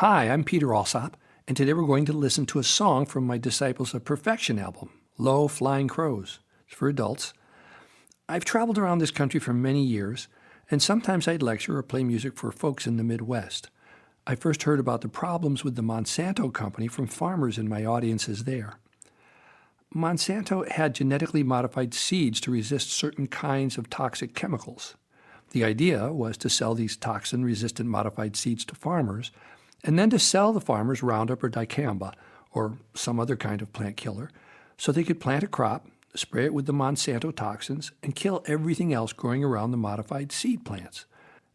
Hi, I'm Peter Alsop, and today we're going to listen to a song from my Disciples of Perfection album, Low Flying Crows. It's for adults. I've traveled around this country for many years, and sometimes I'd lecture or play music for folks in the Midwest. I first heard about the problems with the Monsanto company from farmers in my audiences there. Monsanto had genetically modified seeds to resist certain kinds of toxic chemicals. The idea was to sell these toxin-resistant modified seeds to farmers, and then to sell the farmers Roundup or dicamba, or some other kind of plant killer, so they could plant a crop, spray it with the Monsanto toxins, and kill everything else growing around the modified seed plants.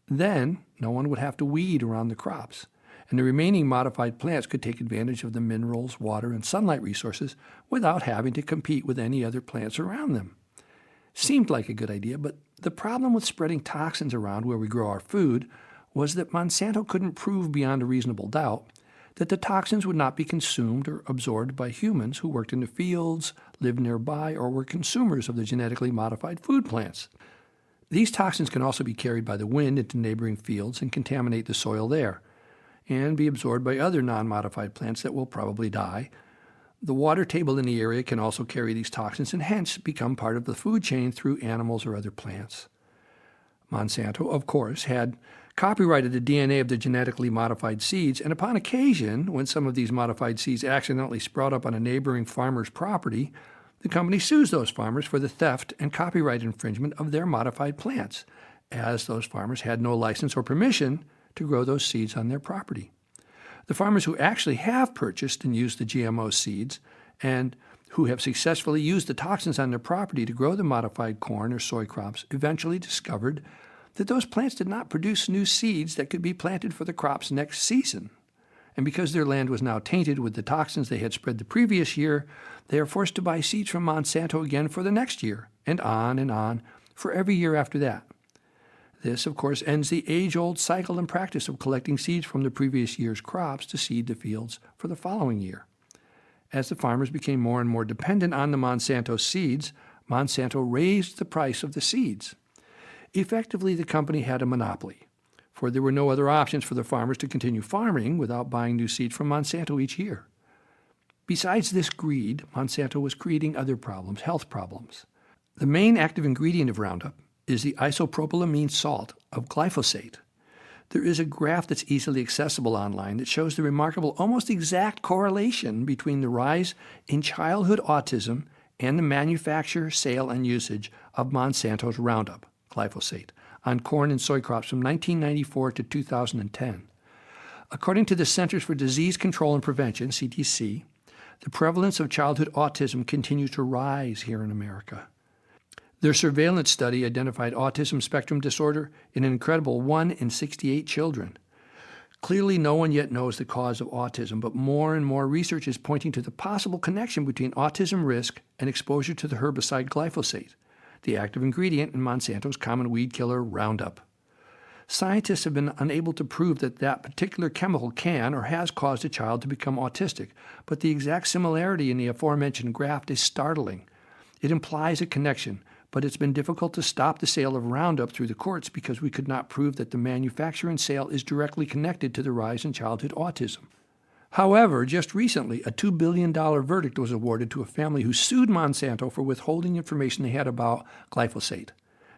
Then, no one would have to weed around the crops, and the remaining modified plants could take advantage of the minerals, water, and sunlight resources without having to compete with any other plants around them. Seemed like a good idea, but the problem with spreading toxins around where we grow our food was that Monsanto couldn't prove beyond a reasonable doubt that the toxins would not be consumed or absorbed by humans who worked in the fields, lived nearby, or were consumers of the genetically modified food plants. These toxins can also be carried by the wind into neighboring fields and contaminate the soil there, and be absorbed by other non-modified plants that will probably die. The water table in the area can also carry these toxins and hence become part of the food chain through animals or other plants. Monsanto, of course, had copyrighted the DNA of the genetically modified seeds, and upon occasion, when some of these modified seeds accidentally sprout up on a neighboring farmer's property, the company sues those farmers for the theft and copyright infringement of their modified plants, as those farmers had no license or permission to grow those seeds on their property. The farmers who actually have purchased and used the GMO seeds and who have successfully used the toxins on their property to grow the modified corn or soy crops eventually discovered that those plants did not produce new seeds that could be planted for the crops next season. And because their land was now tainted with the toxins they had spread the previous year, they are forced to buy seeds from Monsanto again for the next year, and on for every year after that. This, of course, ends the age-old cycle and practice of collecting seeds from the previous year's crops to seed the fields for the following year. As the farmers became more and more dependent on the Monsanto seeds, Monsanto raised the price of the seeds. Effectively, the company had a monopoly, for there were no other options for the farmers to continue farming without buying new seeds from Monsanto each year. Besides this greed, Monsanto was creating other problems, health problems. The main active ingredient of Roundup is the isopropylamine salt of glyphosate. There is a graph that's easily accessible online that shows the remarkable, almost exact correlation between the rise in childhood autism and the manufacture, sale, and usage of Monsanto's Roundup, glyphosate, on corn and soy crops from 1994 to 2010. According to the Centers for Disease Control and Prevention, CDC, the prevalence of childhood autism continues to rise here in America. Their surveillance study identified autism spectrum disorder in an incredible 1 in 68 children. Clearly, no one yet knows the cause of autism, but more and more research is pointing to the possible connection between autism risk and exposure to the herbicide glyphosate, the active ingredient in Monsanto's common weed killer Roundup. Scientists have been unable to prove that that particular chemical can or has caused a child to become autistic, but the exact similarity in the aforementioned graph is startling. It implies a connection, but it's been difficult to stop the sale of Roundup through the courts because we could not prove that the manufacture and sale is directly connected to the rise in childhood autism. However, just recently, a $2 billion verdict was awarded to a family who sued Monsanto for withholding information they had about glyphosate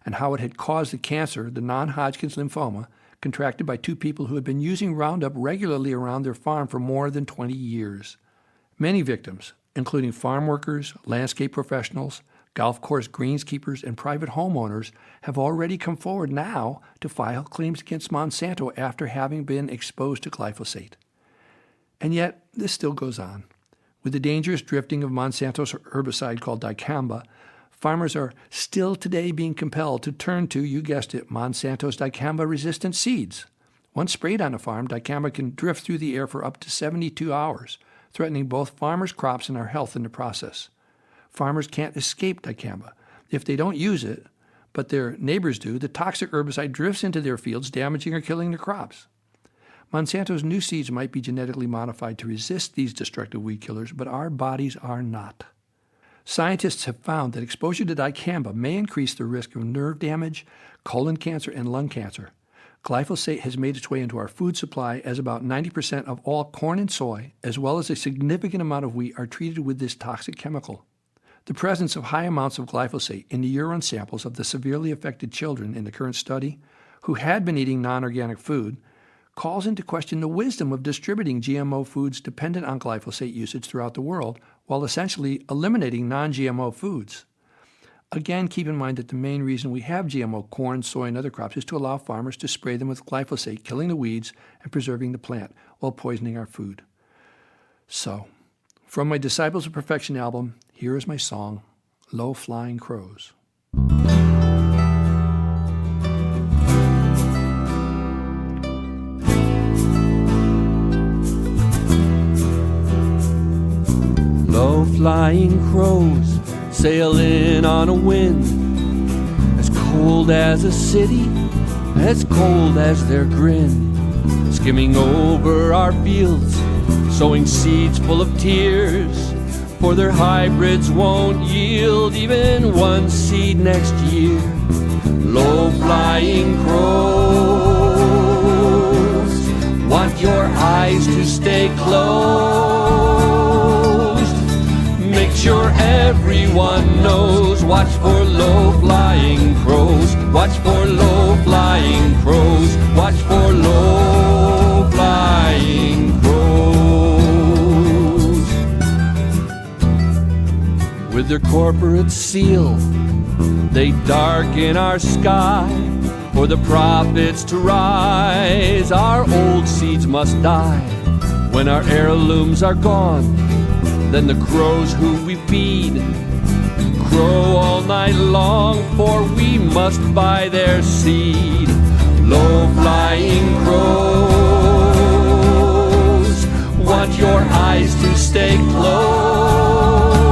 and how it had caused the cancer, the non-Hodgkin's lymphoma, contracted by two people who had been using Roundup regularly around their farm for more than 20 years. Many victims, including farm workers, landscape professionals, golf course greenskeepers, and private homeowners, have already come forward now to file claims against Monsanto after having been exposed to glyphosate. And yet, this still goes on. With the dangerous drifting of Monsanto's herbicide called dicamba, farmers are still today being compelled to turn to, you guessed it, Monsanto's dicamba-resistant seeds. Once sprayed on a farm, dicamba can drift through the air for up to 72 hours, threatening both farmers' crops and our health in the process. Farmers can't escape dicamba. If they don't use it, but their neighbors do, the toxic herbicide drifts into their fields, damaging or killing their crops. Monsanto's new seeds might be genetically modified to resist these destructive weed killers, but our bodies are not. Scientists have found that exposure to dicamba may increase the risk of nerve damage, colon cancer, and lung cancer. Glyphosate has made its way into our food supply as about 90% of all corn and soy, as well as a significant amount of wheat, are treated with this toxic chemical. The presence of high amounts of glyphosate in the urine samples of the severely affected children in the current study, who had been eating non-organic food, calls into question the wisdom of distributing GMO foods dependent on glyphosate usage throughout the world, while essentially eliminating non-GMO foods. Again, keep in mind that the main reason we have GMO corn, soy, and other crops is to allow farmers to spray them with glyphosate, killing the weeds and preserving the plant while poisoning our food. So, from my Disciples of Perfection album, here is my song, Low Flying Crows. Low flying crows sailing on a wind, as cold as a city, as cold as their grin, skimming over our fields, sowing seeds full of tears, for their hybrids won't yield even one seed next year. Low flying crows want your eyes to stay closed. Make sure everyone knows. Watch for low-flying crows. Watch for low-flying crows. Watch for low-flying crows. With their corporate seal, they darken our sky. For the profits to rise, our old seeds must die. When our heirlooms are gone, then the crows who we feed crow all night long, for we must buy their seed. Low-flying crows want your eyes to stay closed.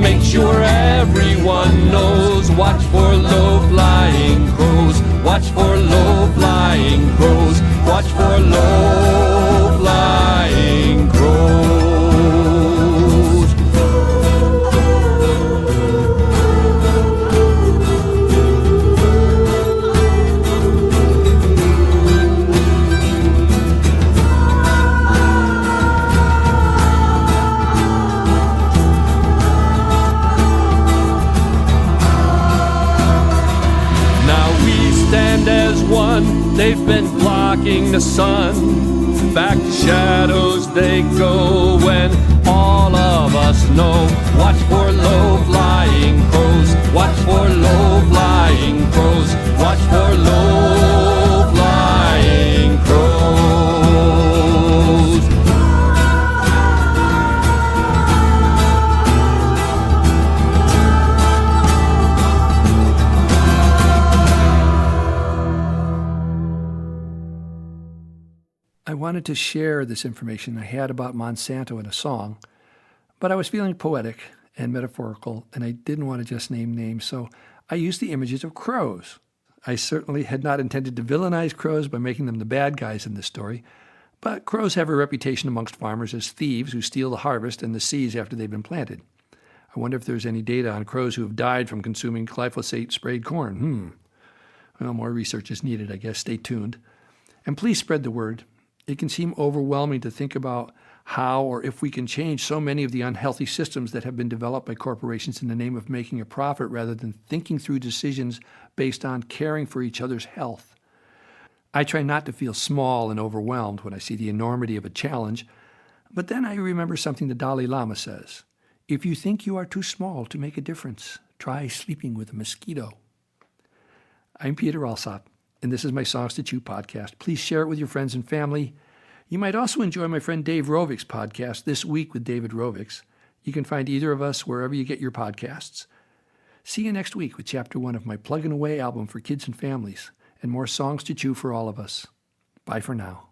Make sure everyone knows. Watch for low-flying crows. Watch for low-flying crows. Watch for low-flying crows. As one, they've been blocking the sun. Back to shadows they go when all of us know. Watch for low-flying crows. Watch for low-flying crows. Watch for low-flying crows. I wanted to share this information I had about Monsanto in a song, but I was feeling poetic and metaphorical, and I didn't want to just name names, so I used the images of crows. I certainly had not intended to villainize crows by making them the bad guys in this story, but crows have a reputation amongst farmers as thieves who steal the harvest and the seeds after they've been planted. I wonder if there's any data on crows who have died from consuming glyphosate-sprayed corn. Well, more research is needed, I guess. Stay tuned. And please spread the word. It can seem overwhelming to think about how or if we can change so many of the unhealthy systems that have been developed by corporations in the name of making a profit rather than thinking through decisions based on caring for each other's health. I try not to feel small and overwhelmed when I see the enormity of a challenge, but then I remember something the Dalai Lama says. If you think you are too small to make a difference, try sleeping with a mosquito. I'm Peter Alsop, and this is my Songs to Chew podcast. Please share it with your friends and family. You might also enjoy my friend Dave Rovick's podcast, This Week with David Rovics. You can find either of us wherever you get your podcasts. See you next week with Chapter 1 of my Plugging Away album for kids and families, and more songs to chew for all of us. Bye for now.